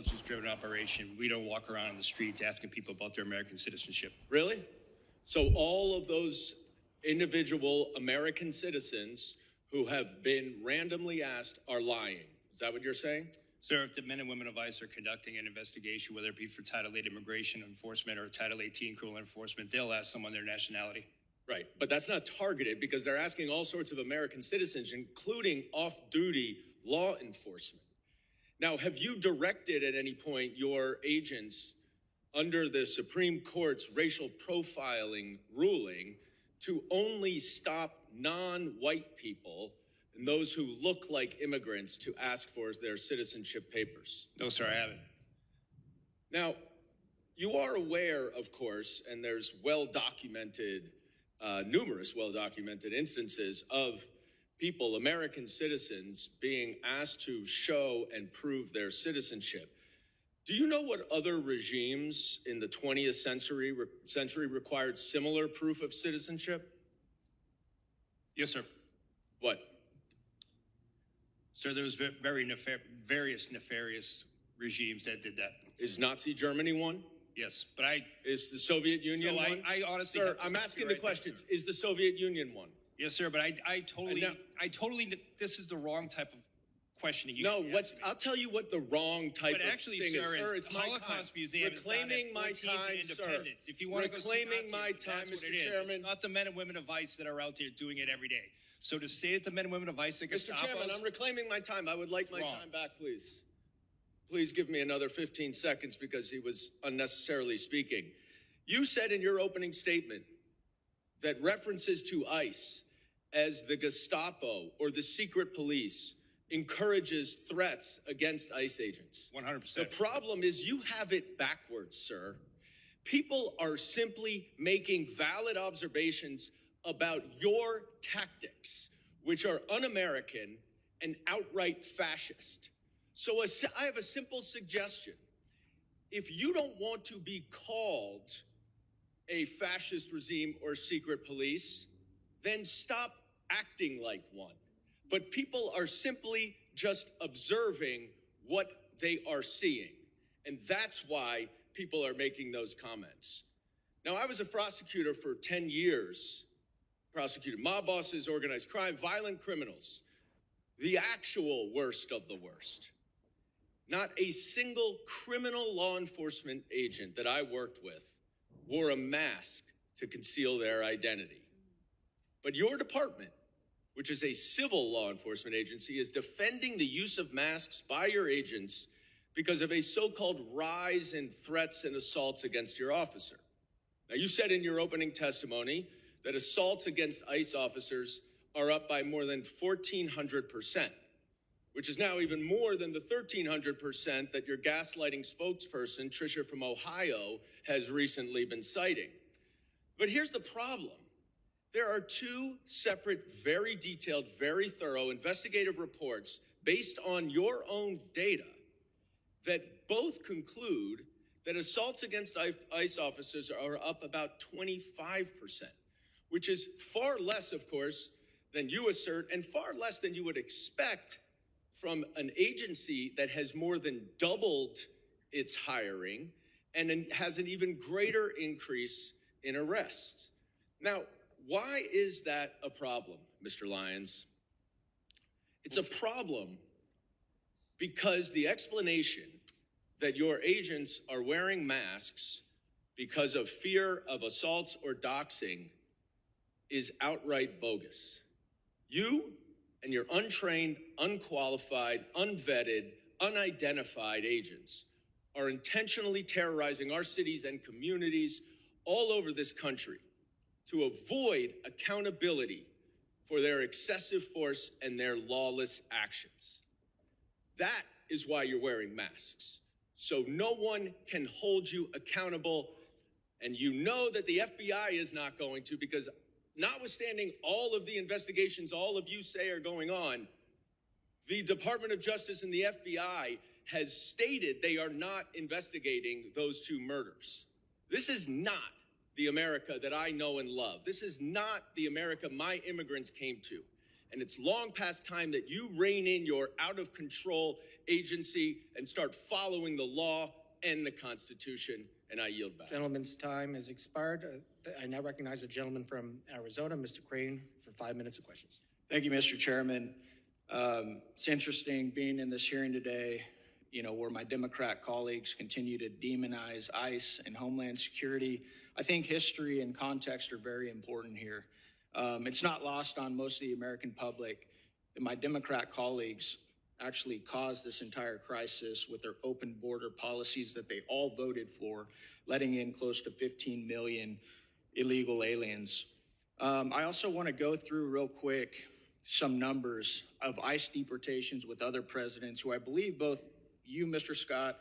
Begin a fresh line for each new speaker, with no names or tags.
Driven operation. We don't walk around in the streets asking people about their American citizenship.
Really? So all of those individual American citizens who have been randomly asked are lying. Is that what you're saying?
Sir, if the men and women of ICE are conducting an investigation, whether it be for Title 8 immigration enforcement or Title 18 criminal enforcement, they'll ask someone their nationality.
Right, but that's not targeted because they're asking all sorts of American citizens, including off-duty law enforcement. Now, have you directed at any point your agents under the Supreme Court's racial profiling ruling to only stop non-white people and those who look like immigrants to ask for their citizenship papers?
No, sir, I haven't.
Now, you are aware, of course, and there's well-documented, numerous well-documented instances of people, American citizens, being asked to show and prove their citizenship. Do you know what other regimes in the 20th century required similar proof of citizenship?
Yes, sir.
What?
Sir, there was various nefarious regimes that did that.
Is Nazi Germany one?
Yes, but
Is the Soviet Union one?
I honestly,
sir, I'm asking the questions. Is the Soviet Union one?
Yes, sir, but I totally, this is the wrong type of questioning.
I'll tell you what the wrong type of
actually,
thing
sir,
is. Sir, it's my
Holocaust
time.
Museum
Reclaiming my time, sir.
If you want to go
reclaiming my time, Mr. Chairman.
It's not the men and women of ICE that are out there doing it every day. So to say that the men and women of ICE are going to stop us...
Mr. Chairman, I'm reclaiming my time. I would like my time back, please. Please give me another 15 seconds because he was unnecessarily speaking. You said in your opening statement that references to ICE as the Gestapo or the secret police encourages threats against ICE agents.
100%.
The problem is you have it backwards, sir. People are simply making valid observations about your tactics, which are un-American and outright fascist. So I have a simple suggestion. If you don't want to be called a fascist regime or secret police, then stop acting like one. But people are simply just observing what they are seeing. And that's why people are making those comments. Now, I was a prosecutor for 10 years, prosecuted mob bosses, organized crime, violent criminals, the actual worst of the worst. Not a single criminal law enforcement agent that I worked with wore a mask to conceal their identity. But your department, which is a civil law enforcement agency, is defending the use of masks by your agents because of a so-called rise in threats and assaults against your officer. Now, you said in your opening testimony that assaults against ICE officers are up by more than 1,400%, which is now even more than the 1,300% that your gaslighting spokesperson, Tricia from Ohio, has recently been citing. But here's the problem. There are two separate, very detailed, very thorough investigative reports based on your own data that both conclude that assaults against ICE officers are up about 25%, which is far less, of course, than you assert and far less than you would expect from an agency that has more than doubled its hiring and has an even greater increase in arrests. Now, why is that a problem, Mr. Lyons? It's a problem because the explanation that your agents are wearing masks because of fear of assaults or doxing is outright bogus. You and your untrained, unqualified, unvetted, unidentified agents are intentionally terrorizing our cities and communities all over this country to avoid accountability for their excessive force and their lawless actions. That is why you're wearing masks. So no one can hold you accountable, and you know that the FBI is not going to, because notwithstanding all of the investigations all of you say are going on, the Department of Justice and the FBI has stated they are not investigating those two murders. This is not the America that I know and love. This is not the America my immigrants came to. And it's long past time that you rein in your out-of-control agency and start following the law and the Constitution. And I yield back.
Gentleman's time has expired. I now recognize the gentleman from Arizona, Mr. Crane, for 5 minutes of questions.
Thank you, Mr. Chairman. It's interesting being in this hearing today, where my Democrat colleagues continue to demonize ICE and Homeland Security. I think history and context are very important here. It's not lost on most of the American public that my Democrat colleagues actually caused this entire crisis with their open border policies that they all voted for, letting in close to 15 million illegal aliens. I also want to go through real quick some numbers of ICE deportations with other presidents who I believe both you, Mr. Scott,